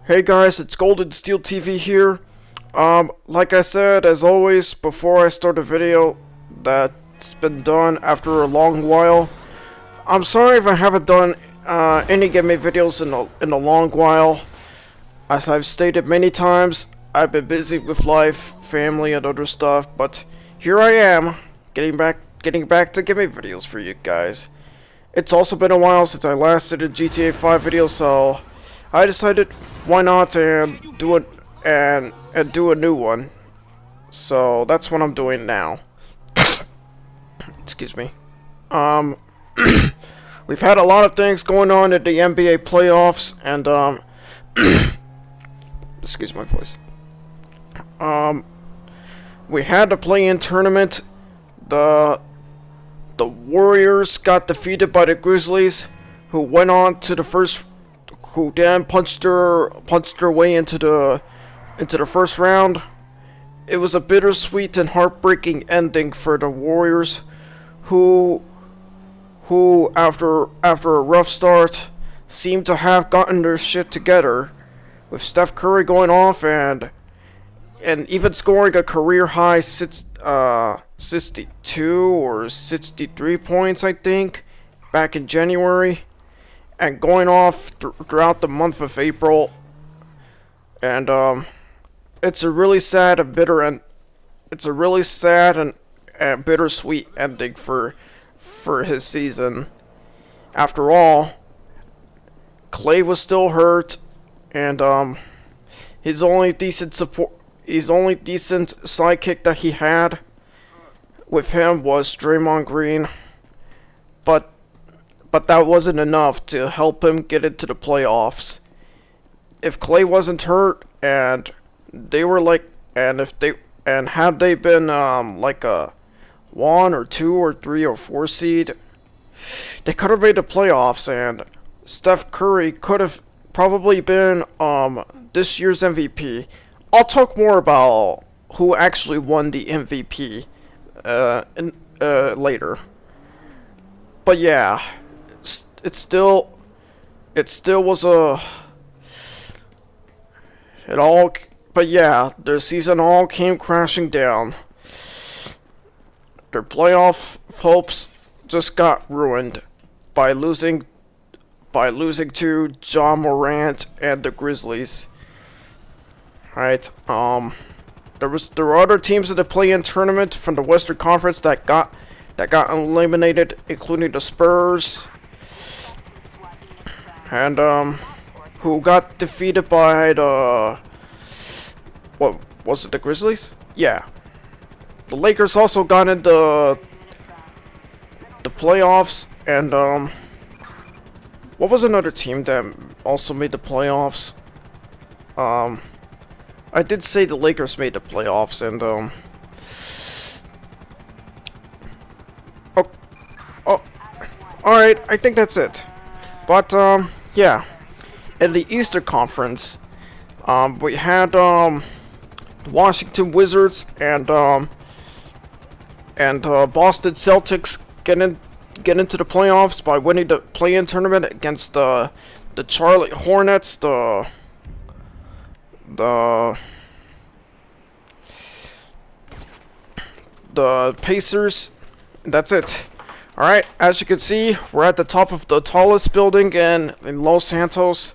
Hey guys, it's GoldenSteelTV here. Like I said, as always, before I start a video that's been done after a long while, I'm sorry if I haven't done any gaming videos in a long while. As I've stated many times, I've been busy with life, family, and other stuff, but here I am, getting back to gaming videos for you guys. It's also been a while since I last did a GTA 5 video, so I decided why not and do it and do a new one. So that's what I'm doing now. Excuse me. Um we've had a lot of things going on at the NBA playoffs and excuse my voice. We had the play-in tournament. The Warriors got defeated by the Grizzlies, who went on to the first, who then punched their way into the first round. It was a bittersweet and heartbreaking ending for the Warriors, who after a rough start seemed to have gotten their shit together, with Steph Curry going off and even scoring a career high 62 or 63 points, I think, back in January, and going off throughout the month of April. And it's a really sad and bitter and bittersweet ending for his season. After all, Clay was still hurt, and his only decent sidekick that he had with him was Draymond Green, but that wasn't enough to help him get into the playoffs. If Clay wasn't hurt and they were like, and had they been like a 1 or 2 or 3 or 4 seed, they could have made the playoffs, and Steph Curry could have probably been this year's MVP. I'll talk more about who actually won the MVP later. But yeah, it still was but yeah, their season all came crashing down. Their playoff hopes just got ruined by losing to Ja Morant and the Grizzlies. Right, there were other teams in the play-in tournament from the Western Conference that got eliminated, including the Spurs, and who got defeated by the, what was it, the Grizzlies? Yeah. The Lakers also got into the playoffs, and what was another team that also made the playoffs? I did say the Lakers made the playoffs, and alright, I think that's it. But yeah, in the Eastern Conference, we had the Washington Wizards and Boston Celtics get into the playoffs by winning the play-in tournament against the Charlotte Hornets, the Pacers. That's it. Alright, as you can see, we're at the top of the tallest building in Los Santos.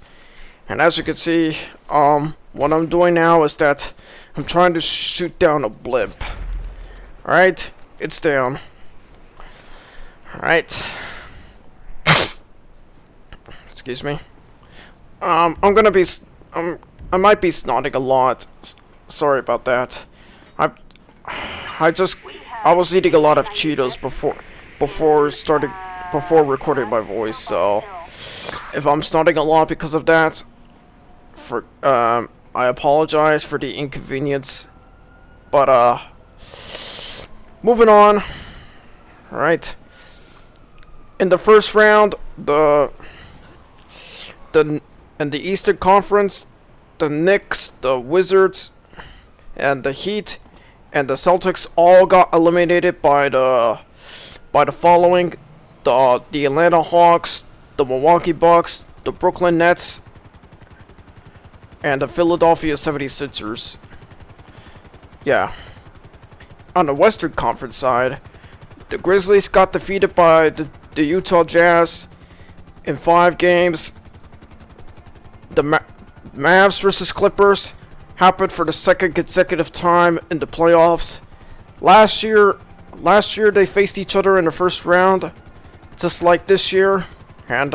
And as you can see, what I'm doing now is that I'm trying to shoot down a blimp. Alright, it's down. Alright. Excuse me. I might be snotting a lot. Sorry about that. I was eating a lot of Cheetos before recording my voice, so if I'm snotting a lot because of that, I apologize for the inconvenience. But moving on. All right. In the first round, in the Eastern Conference, the Knicks, the Wizards, and the Heat, and the Celtics all got eliminated by the following: the Atlanta Hawks, the Milwaukee Bucks, the Brooklyn Nets, and the Philadelphia 76ers. Yeah. On the Western Conference side, the Grizzlies got defeated by the Utah Jazz in 5 games. The Mavs versus Clippers happened for the second consecutive time in the playoffs. Last year they faced each other in the first round, just like this year, and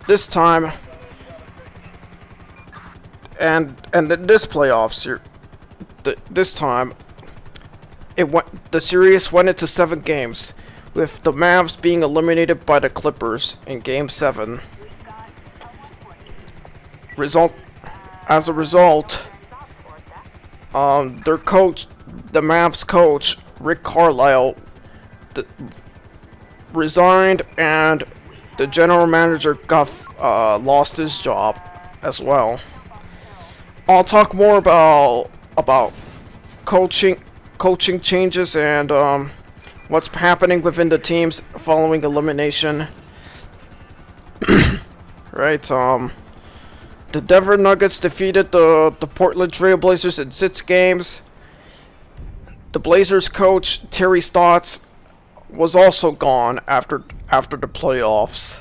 this time, and this playoffs here, this time, the series went into 7 games, with the Mavs being eliminated by the Clippers in Game 7. As a result, their coach, the Mavs coach, Rick Carlisle, resigned, and the general manager lost his job as well. I'll talk more about coaching changes and what's happening within the teams following elimination. Right, the Denver Nuggets defeated the Portland Trail Blazers in 6 games. The Blazers coach Terry Stotts was also gone after the playoffs.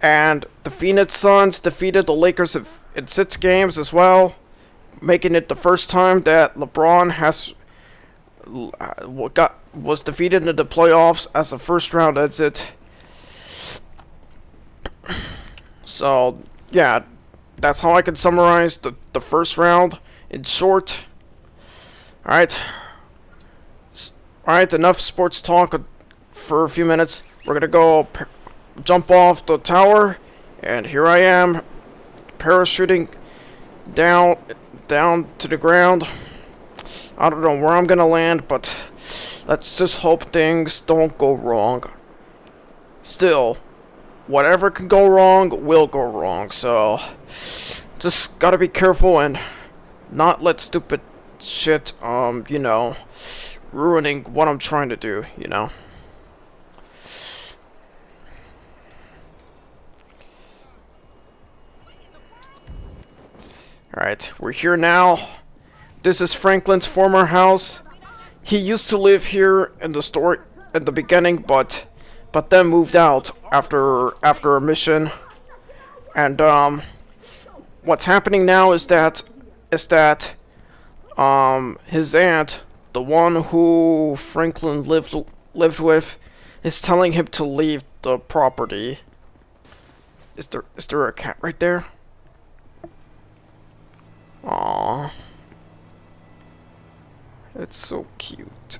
And the Phoenix Suns defeated the Lakers in 6 games as well, making it the first time that LeBron was defeated in the playoffs as a first round exit. So yeah, that's how I can summarize the first round in short. Alright, enough sports talk for a few minutes. We're gonna go jump off the tower, and here I am, parachuting down to the ground. I don't know where I'm gonna land, but let's just hope things don't go wrong. Still, whatever can go wrong will go wrong, so just gotta be careful and not let stupid shit, you know, ruining what I'm trying to do, you know. Alright, we're here now. This is Franklin's former house. He used to live here in the story at the beginning, but then moved out after a mission. And what's happening now is that his aunt, the one who Franklin lived with, is telling him to leave the property. Is there a cat right there? Aww. It's so cute.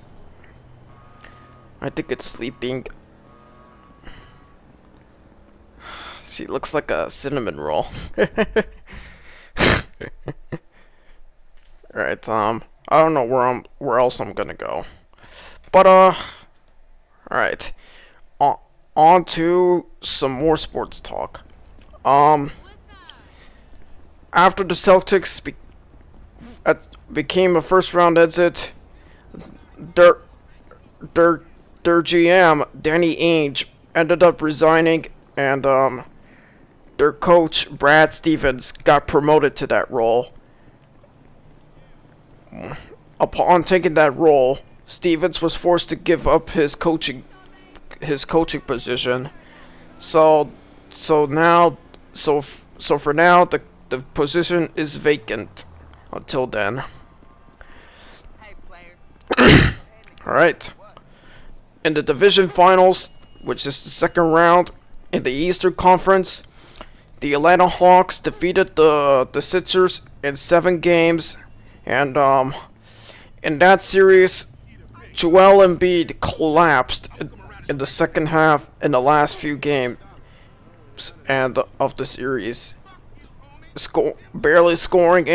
I think it's sleeping. She looks like a cinnamon roll. Alright, I don't know where else I'm gonna go. But alright. On to some more sports talk. After the Celtics became a first round exit, their GM, Danny Ainge, ended up resigning, and their coach, Brad Stevens, got promoted to that role. Upon taking that role, Stevens was forced to give up his coaching position. So for now, the position is vacant until then. Alright. In the division finals, which is the second round in the Eastern Conference, the Atlanta Hawks defeated the Sixers in 7 games, and in that series, Joel Embiid collapsed in the second half in the last few games and of the series, barely scoring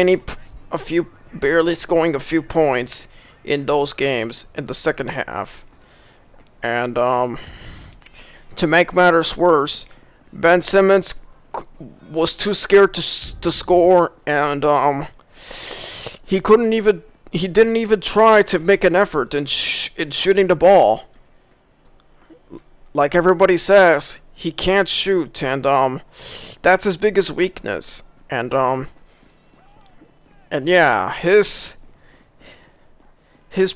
a few points in those games in the second half. And to make matters worse, Ben Simmons was too scared to score, and he didn't even try to make an effort in shooting the ball. Like everybody says, he can't shoot, and that's his biggest weakness. And yeah, his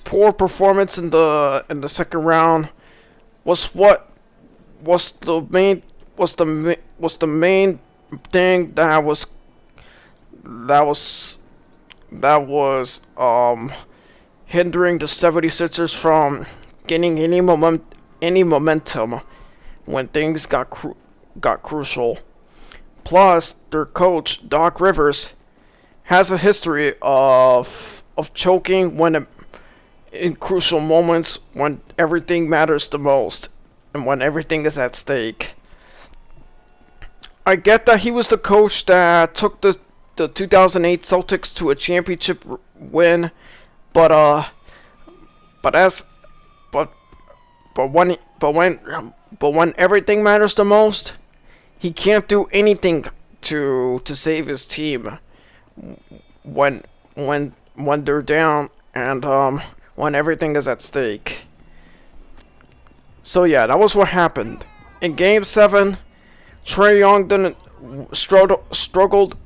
poor performance in the second round was what was the main thing that was hindering the 76ers from gaining any momentum when things got crucial. Plus, their coach Doc Rivers has a history of choking in crucial moments when everything matters the most and when everything is at stake. I get that he was the coach that took the 2008 Celtics to a championship win, but but as but but when everything matters the most, he can't do anything to save his team when they're down and when everything is at stake. So yeah, that was what happened in Game 7. Trae Young didn't struggled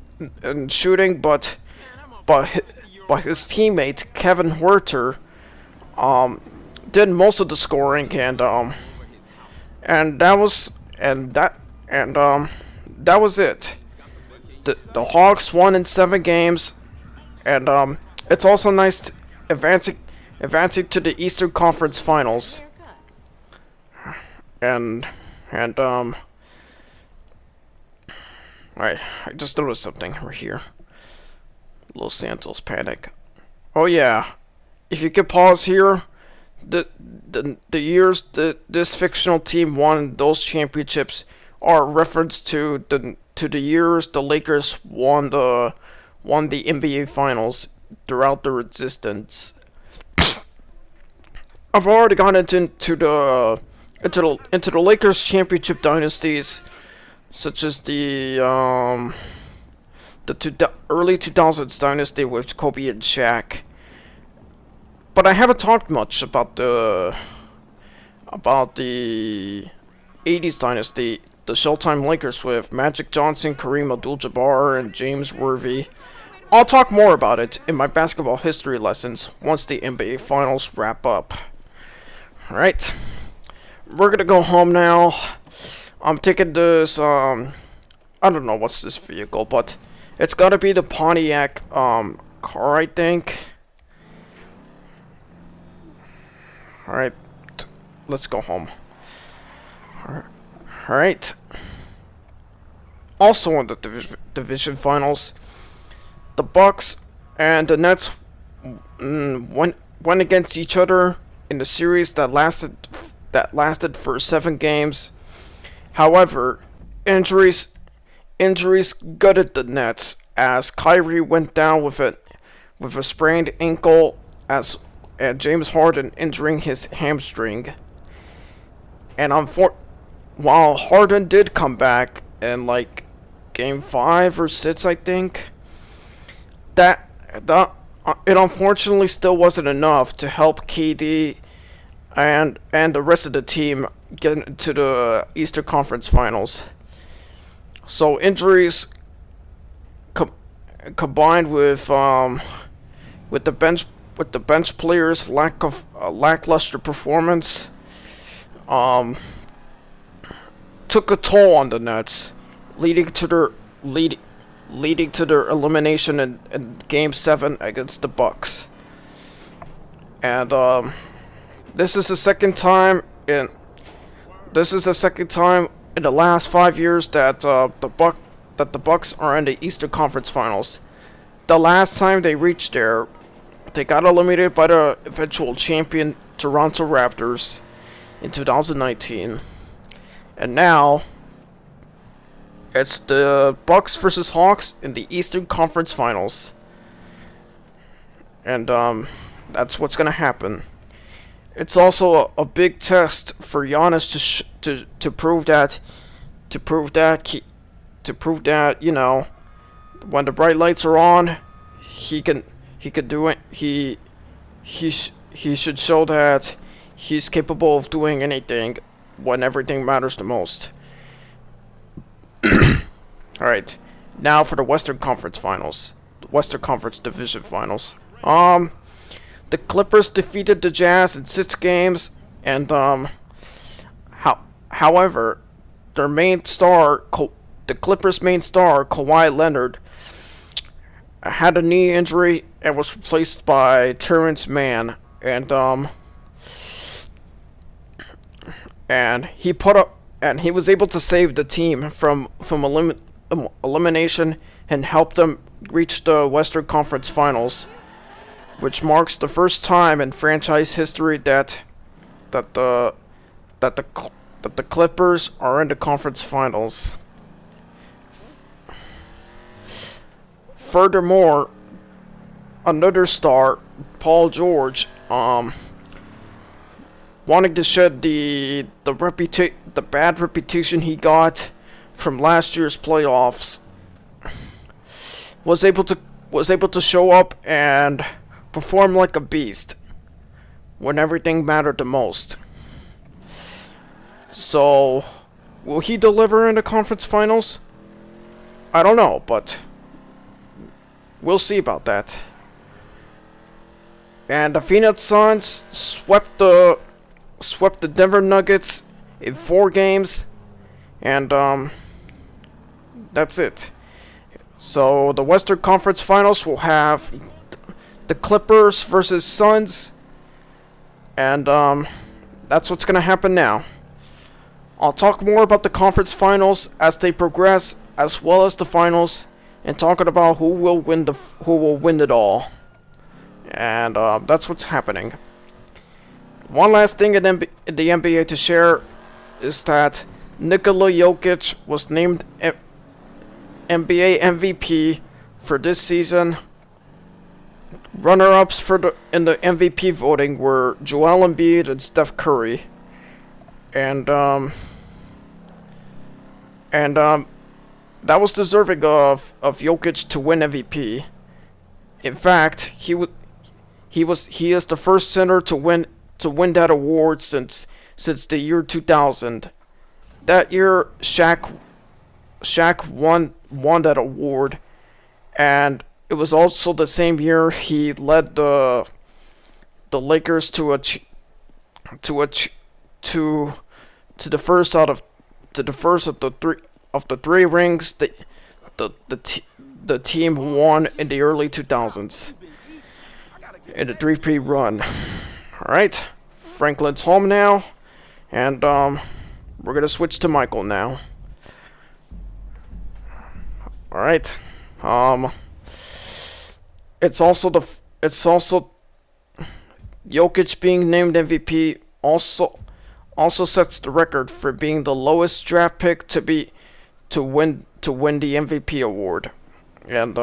in shooting, but his teammate Kevin Huerter did most of the scoring, and that was it. The Hawks won in 7 games, and it's also nice advancing to the Eastern Conference Finals. And alright, I just noticed something right here. Los Santos panic. Oh yeah, if you could pause here, the years this fictional team won those championships are a reference to the years the Lakers won the NBA Finals throughout their existence. I've already gone into the Lakers championship dynasties, such as the early 2000s dynasty with Kobe and Shaq. But I haven't talked much about the 80s dynasty, the Showtime Lakers with Magic Johnson, Kareem Abdul-Jabbar, and James Worthy. I'll talk more about it in my basketball history lessons once the NBA Finals wrap up. Alright, we're gonna go home now. I'm taking this, I don't know what's this vehicle, but it's gotta be the Pontiac, car, I think. Alright, let's go home. Alright. Also in the division finals, the Bucks and the Nets went against each other in the series that lasted for 7 games. However, injuries gutted the Nets as Kyrie went down with a sprained ankle and James Harden injuring his hamstring. And while Harden did come back in like Game 5 or 6, I think, it unfortunately still wasn't enough to help KD and the rest of the team get into the Eastern Conference Finals. So injuries combined with the bench players' lackluster performance took a toll on the Nets, leading to their elimination in Game 7 against the Bucks. And this is the second time in the last 5 years that the Bucks are in the Eastern Conference Finals. The last time they reached there, they got eliminated by the eventual champion Toronto Raptors in 2019. And now it's the Bucks versus Hawks in the Eastern Conference Finals. And that's what's gonna happen. It's also a big test for Giannis to prove that, you know, when the bright lights are on, he could do it. He should show that he's capable of doing anything when everything matters the most. Alright, now for the Western Conference Finals. The Western Conference Division Finals. The Clippers defeated the Jazz in 6 games, and, however, their main star, the Clippers' main star, Kawhi Leonard, had a knee injury and was replaced by Terrence Mann, and he was able to save the team from elimination and help them reach the Western Conference Finals, which marks the first time in franchise history that the Clippers are in the conference finals. Furthermore, another star, Paul George, wanting to shed the bad reputation he got from last year's playoffs, was able to show up and perform like a beast when everything mattered the most. So, will he deliver in the conference finals? I don't know, but we'll see about that. And the Phoenix Suns swept the Denver Nuggets in 4 games, and that's it. So the Western Conference Finals will have the Clippers versus Suns, and that's what's gonna happen now. I'll talk more about the conference finals as they progress, as well as the finals, and talking about who will win it all. And that's what's happening. One last thing in the NBA to share is that Nikola Jokic was named NBA MVP for this season. Runner-ups in the MVP voting were Joel Embiid and Steph Curry, and that was deserving of Jokic to win MVP. In fact, he is the first center to win that award since the year 2000. That year, Shaq won that award, and it was also the same year he led the Lakers to the first of the 3 rings the team won in the early 2000s in the 3-peat run. All right, Franklin's home now, and we're gonna switch to Michael now. All right, it's also Jokic being named MVP also sets the record for being the lowest draft pick to win the MVP award, and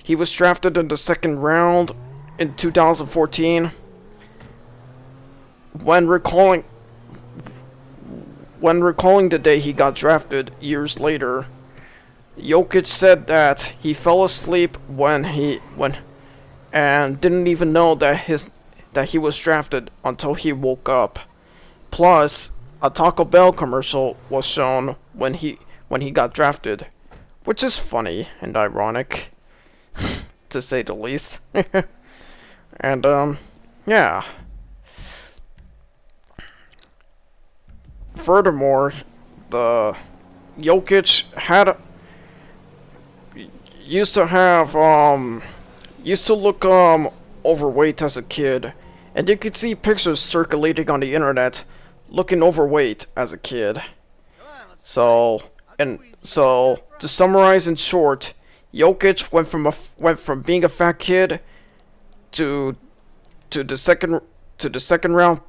he was drafted in the 2nd round in 2014. When recalling the day he got drafted years later, Jokic said that he fell asleep and didn't even know that he was drafted until he woke up. Plus, a Taco Bell commercial was shown when he got drafted, which is funny and ironic, to say the least. And yeah. Furthermore, the Jokic used to look overweight as a kid, and you could see pictures circulating on the internet looking overweight as a kid. So to summarize in short, Jokic went from being a fat kid to the second round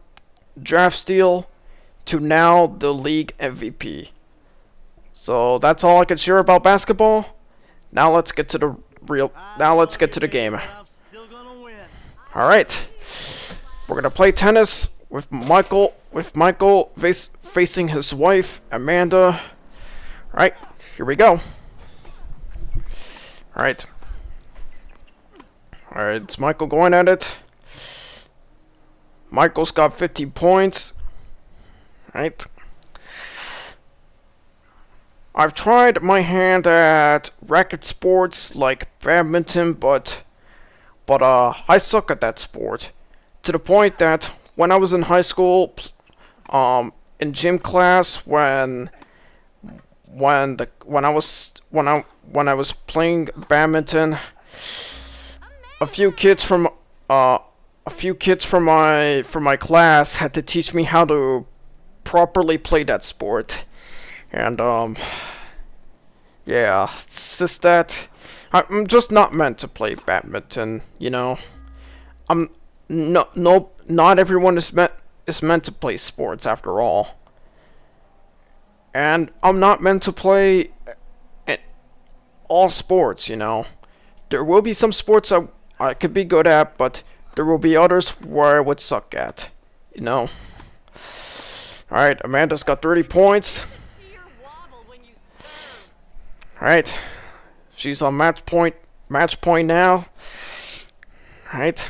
draft steal to now the league MVP. So that's all I can share about basketball. Now let's get to the game. All right, we're gonna play tennis with Michael facing his wife Amanda. All right, here we go. All right, it's Michael going at it. Michael's got 50 points. All right. I've tried my hand at racket sports like badminton, but I suck at that sport. To the point that when I was in high school, in gym class, when I was playing badminton, a few kids from my class had to teach me how to properly play that sport. And yeah, it's just that I'm just not meant to play badminton, you know. I'm not everyone is meant to play sports after all. And I'm not meant to play all sports, you know. There will be some sports I could be good at, but there will be others where I would suck at, you know. Alright, Amanda's got 30 points. Alright, she's on match point now. Alright.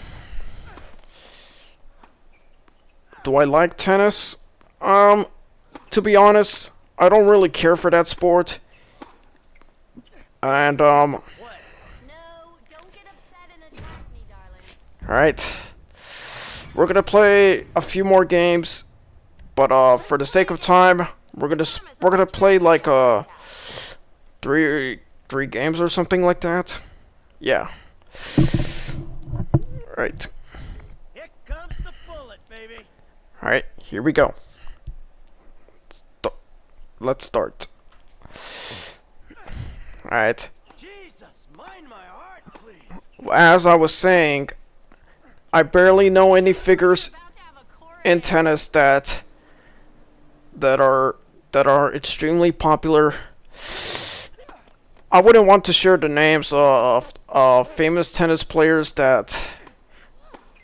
Do I like tennis? To be honest, I don't really care for that sport. And, No, don't get upset and attack me, darling. alright. We're gonna play a few more games, but, for the sake of time, we're gonna play, like, three games or something like that. Yeah. Right. Here comes the bullet, baby. Alright, here we go. Let's start. Alright. Jesus, mind my heart, please. As I was saying, I barely know any figures in tennis that are extremely popular. I wouldn't want to share the names of famous tennis players that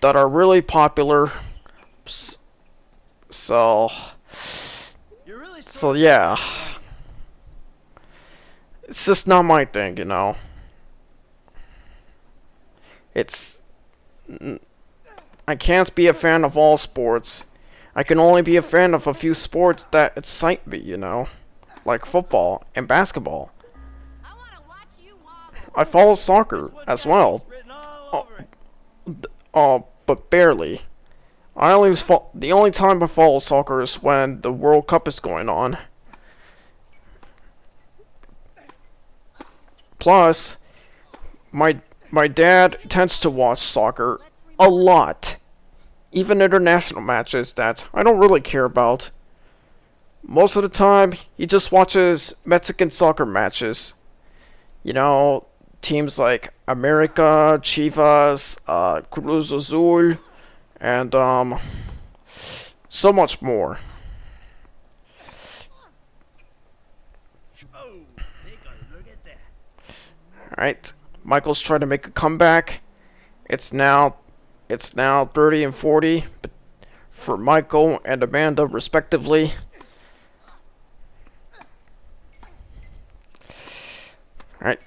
are really popular. So yeah, it's just not my thing, you know. I can't be a fan of all sports. I can only be a fan of a few sports that excite me, you know, like football and basketball. I follow soccer as well. But barely. The only time I follow soccer is when the World Cup is going on. Plus, my dad tends to watch soccer a lot. Even international matches that I don't really care about. Most of the time, he just watches Mexican soccer matches. You know, teams like America, Chivas, Cruz Azul, and so much more. Oh, take a look at that. Alright, Michael's trying to make a comeback. It's now 30 and 40 for Michael and Amanda respectively. Alright.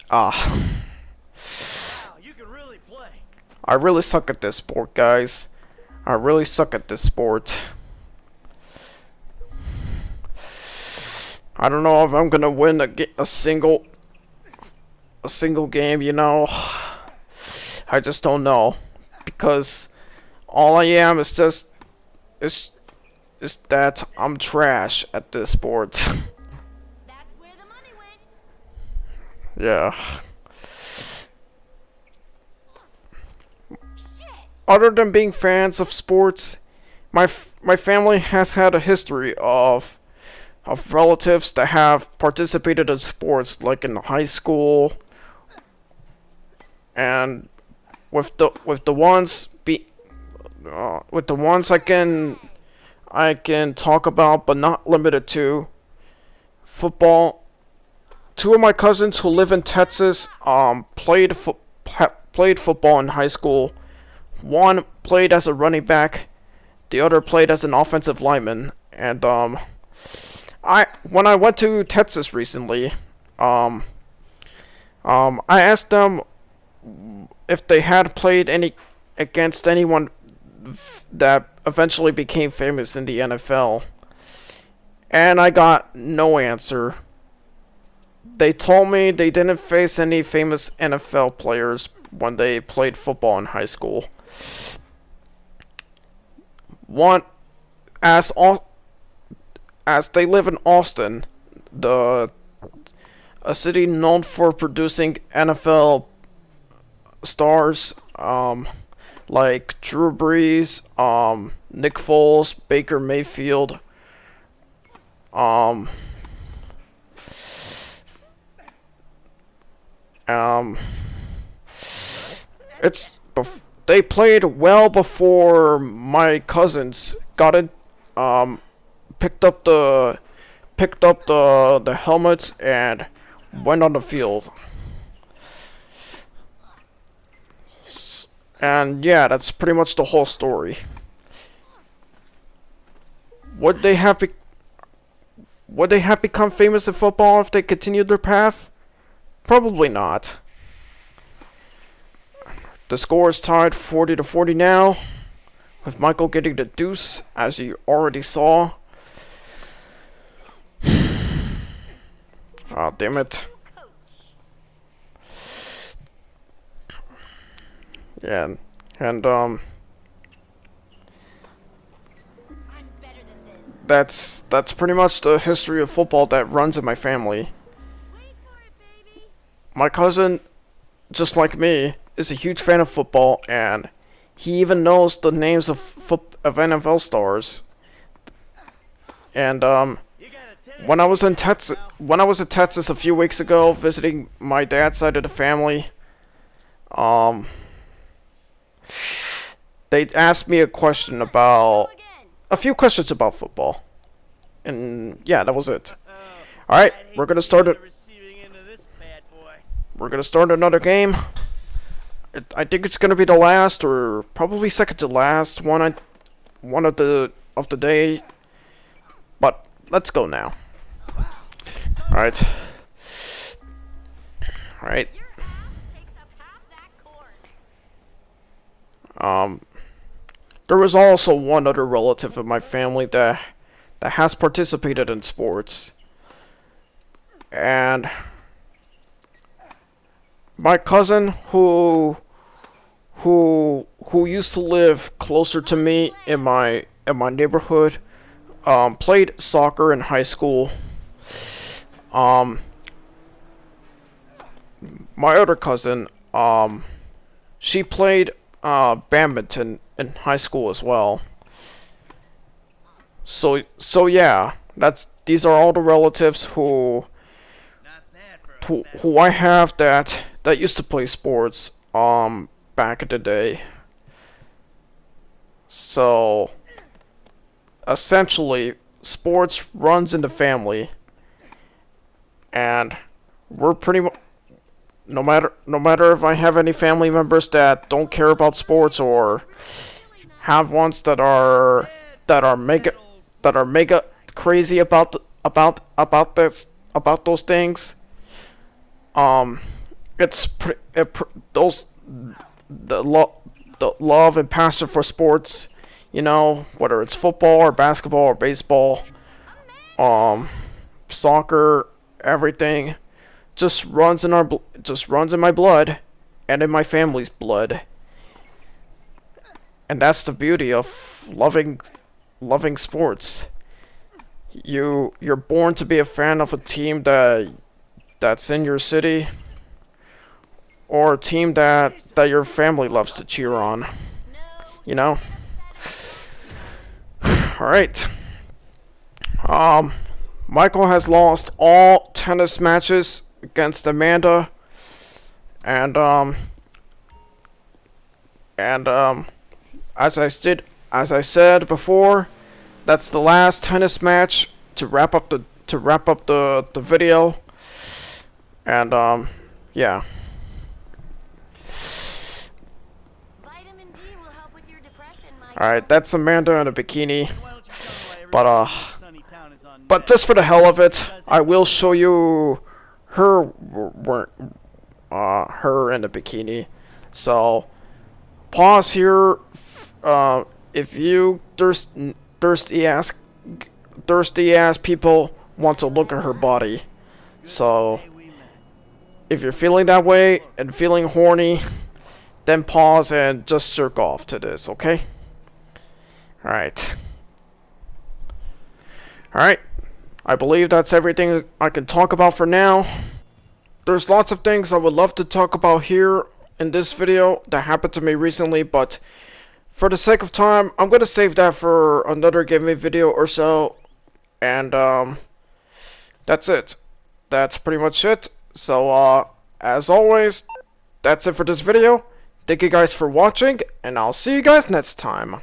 Wow, you can really play. I really suck at this sport, guys. I really suck at this sport. I don't know if I'm gonna win a single game, you know. I just don't know, because all I am is that I'm trash at this sport. That's where the money went. Yeah. Shit. Other than being fans of sports, my family has had a history of relatives that have participated in sports, like in high school, and with the ones I can talk about, but not limited to football. Two of my cousins who live in Texas played football in high school. One played as a running back, the other played as an offensive lineman. And when I went to Texas recently, I asked them if they had played against anyone that eventually became famous in the NFL, and I got no answer. they told me they didn't face any famous NFL players when they played football in high school. One, as as they live in Austin, a city known for producing NFL stars, like Drew Brees, Nick Foles, Baker Mayfield, um, um, they played well before my cousins got it, picked up the helmets and went on the field. And yeah, that's pretty much the whole story. Would they have become famous in football if they continued their path? Probably not. The score is tied 40-40 now, with Michael getting the deuce, as you already saw. Oh, damn it. Yeah, and that's pretty much the history of football that runs in my family. My cousin, just like me, is a huge fan of football, and he even knows the names of NFL stars. And when I was in Texas a few weeks ago, visiting my dad's side of the family, they asked me a few questions about football, and yeah, that was it. All right, we're gonna start it. We're gonna start another game. I think it's gonna be the last, or probably second to last one of the day. But let's go now. All right. All right. There was also one other relative of my family that has participated in sports, and my cousin who used to live closer to me in my neighborhood, played soccer in high school. My other cousin, she played badminton in high school as well. So yeah, these are all the relatives who I have that used to play sports back in the day. So essentially, sports runs in the family, and we're pretty much, no matter if I have any family members that don't care about sports, or have ones that are mega crazy about those things. The love and passion for sports, whether it's football or basketball or baseball, soccer, everything just runs in my blood and in my family's blood. And that's the beauty of loving sports. You're born to be a fan of a team that's in your city, or a team that your family loves to cheer on. Alright. Michael has lost all tennis matches against Amanda, and as I said before, that's the last tennis match to wrap up the video. And yeah. Vitamin D will help with your depression, Michael. All right, that's Amanda in a bikini. But just for the hell of it, I will show you her in a bikini. So pause here. If you thirsty ass people want to look at her body. So If you're feeling that way and feeling horny, then pause and just jerk off to this, okay? Alright. Alright. I believe that's everything I can talk about for now. There's lots of things I would love to talk about here in this video that happened to me recently, but for the sake of time, I'm gonna save that for another gaming video or so. And that's it. That's pretty much it. So as always, that's it for this video. Thank you guys for watching, and I'll see you guys next time.